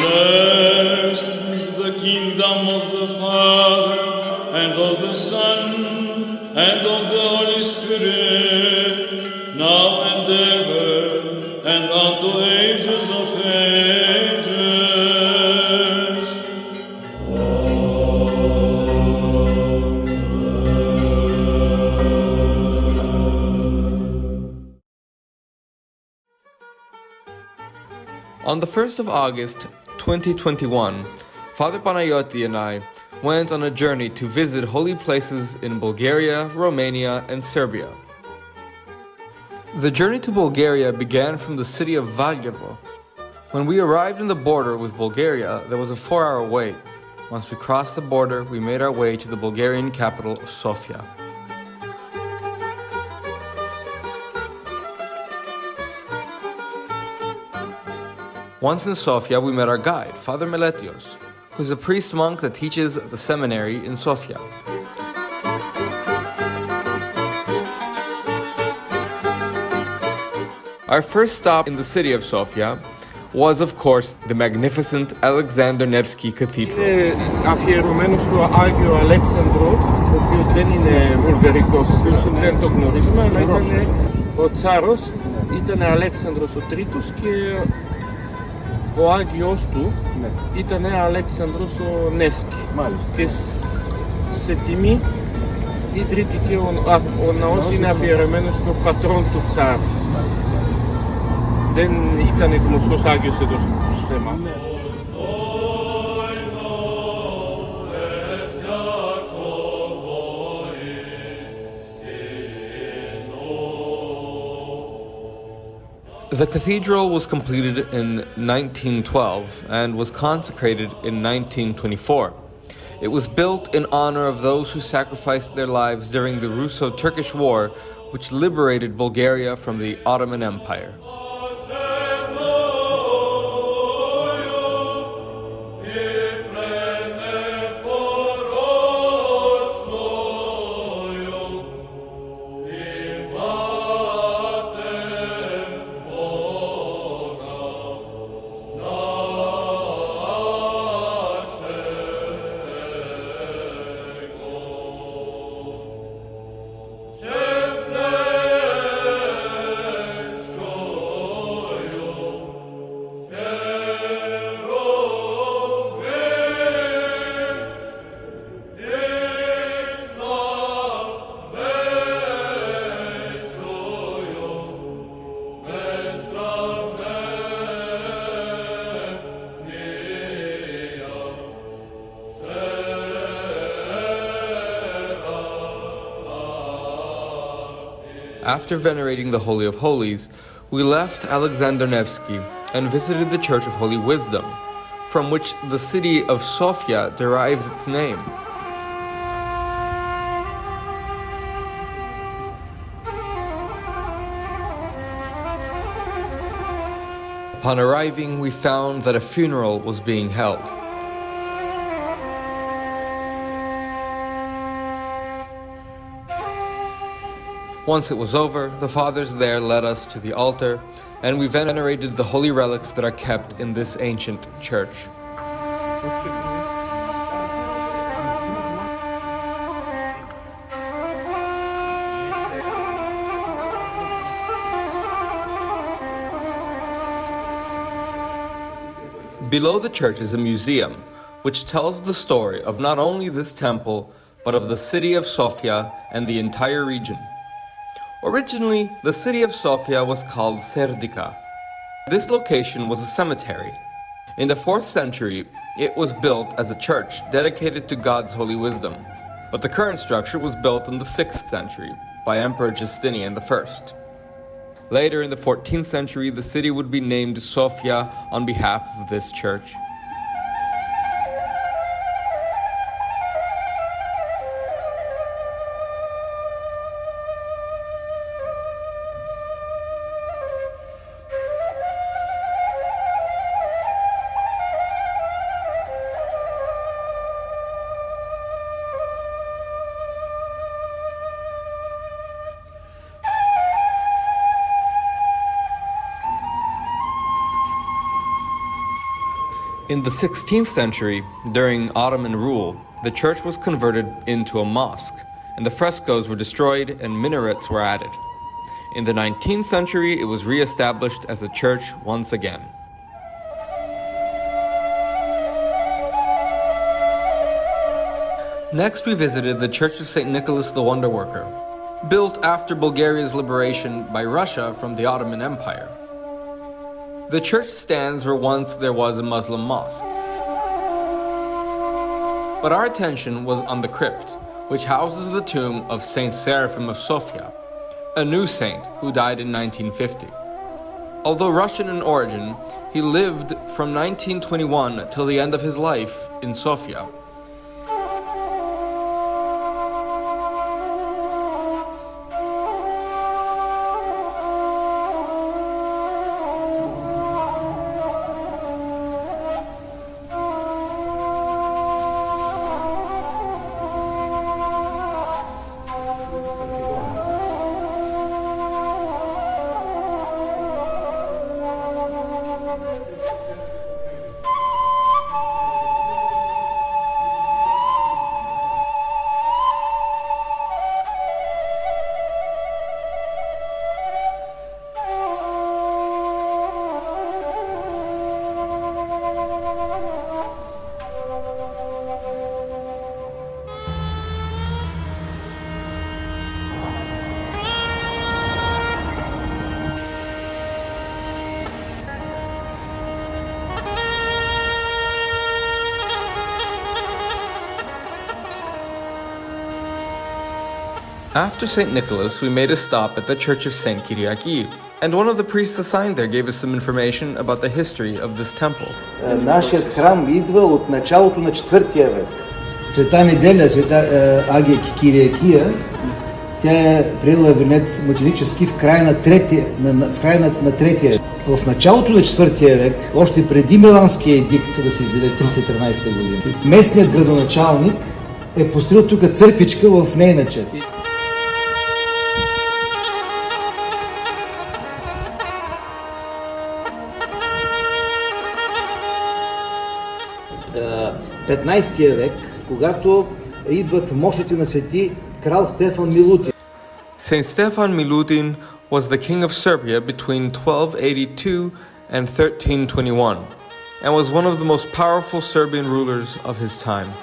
Blessed is the kingdom of the Father, and of the Son, and of the Holy Spirit, now and ever, and unto ages of ages. On the 1st of August, 2021, Father Panayoti and I went on a journey to visit holy places in Bulgaria, Romania, and Serbia. The journey to Bulgaria began from the city of Valjevo. When we arrived in the border with Bulgaria, there was a 4-hour wait. Once we crossed the border, we made our way to the Bulgarian capital of Sofia. Once in Sofia, we met our guide, Father Meletios, who is a priest-monk that teaches at the seminary in Sofia. Our first stop in the city of Sofia was, of course, the magnificent Alexander Nevsky Cathedral. Αφιερωμένο στο Άγιο Αλέξανδρο, ο οποίος δεν είναι βουλγαρικός, δεν το γνωρίζουμε, αλλά ήταν ο Τσάρος, ήταν Αλέξανδρος ο Τρίτος και ο Άγιος του ήταν Αλέξανδρος ο Νεύσκη. Και σε τιμή ιδρύθηκε ο ναός, είναι αφιερωμένος στο πατρόν του Τσάρου. Δεν ήταν γνωστός Άγιος εδώ σε εμάς. The cathedral was completed in 1912 and was consecrated in 1924. It was built in honor of those who sacrificed their lives during the Russo-Turkish War, which liberated Bulgaria from the Ottoman Empire. After venerating the Holy of Holies, we left Alexander Nevsky and visited the Church of Holy Wisdom, from which the city of Sofia derives its name. Upon arriving, we found that a funeral was being held. Once it was over, the fathers there led us to the altar, and we venerated the holy relics that are kept in this ancient church. Below the church is a museum, which tells the story of not only this temple, but of the city of Sofia and the entire region. Originally, the city of Sofia was called Serdica. This location was a cemetery. In the 4th century, it was built as a church dedicated to God's holy wisdom. But the current structure was built in the 6th century by Emperor Justinian I. Later in the 14th century, the city would be named Sofia on behalf of this church. In the 16th century, during Ottoman rule, the church was converted into a mosque, and the frescoes were destroyed and minarets were added. In the 19th century, it was re-established as a church once again. Next, we visited the Church of St. Nicholas the Wonder Worker, built after Bulgaria's liberation by Russia from the Ottoman Empire. The church stands where once there was a Muslim mosque. But our attention was on the crypt, which houses the tomb of Saint Seraphim of Sofia, a new saint who died in 1950. Although Russian in origin, he lived from 1921 till the end of his life in Sofia. After St. Nicholas, we made a stop at the Church of St. Kyriaki, and one of the priests assigned there gave us some information about the history of this temple. Нашият храм идва от началото на 4 век. Света Неделя, света Агия Кириакия, тя е приела венец мъченически в края на третия. В началото на 4 век, още преди Миланския едикт да се издаде 313 година, местният градоначалник е построил тук църквичка в нейна чест. В 15 век, когато идват мощите на свети крал Стефан Милутин. Saint Stefan Milutin was the king of Serbia between 1282 and 1321, and was one of the most powerful Serbian rulers of his time.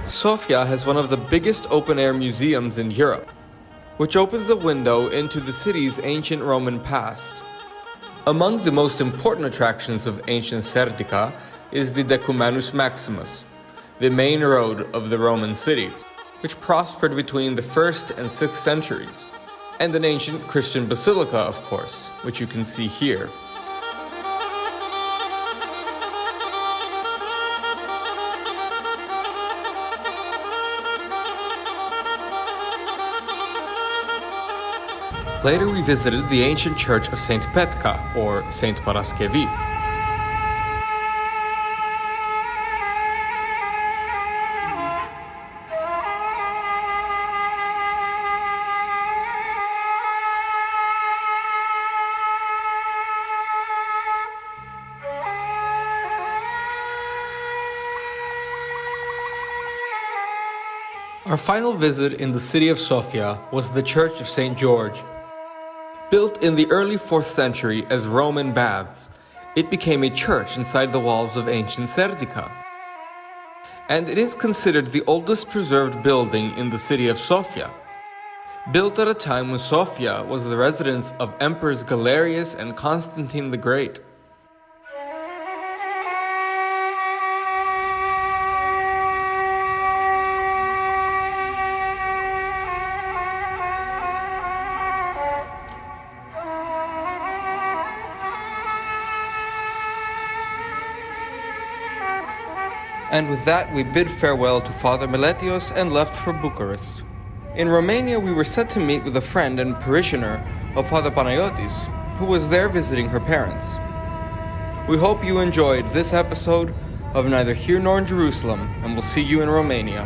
Sofia has one of the biggest open-air museums in Europe, which opens a window into the city's ancient Roman past. Among the most important attractions of ancient Serdica is the Decumanus Maximus, the main road of the Roman city, which prospered between the 1st and 6th centuries, and an ancient Christian basilica, of course, which you can see here. Later we visited the ancient church of Saint Petka, or Saint Paraskevi. Our final visit in the city of Sofia was the Church of St. George. Built in the early 4th century as Roman baths, it became a church inside the walls of ancient Serdica. And it is considered the oldest preserved building in the city of Sofia. Built at a time when Sofia was the residence of Emperors Galerius and Constantine the Great. And with that, we bid farewell to Father Miletios and left for Bucharest. In Romania, we were set to meet with a friend and parishioner of Father Panayotis, who was there visiting her parents. We hope you enjoyed this episode of Neither Here Nor in Jerusalem, and we'll see you in Romania.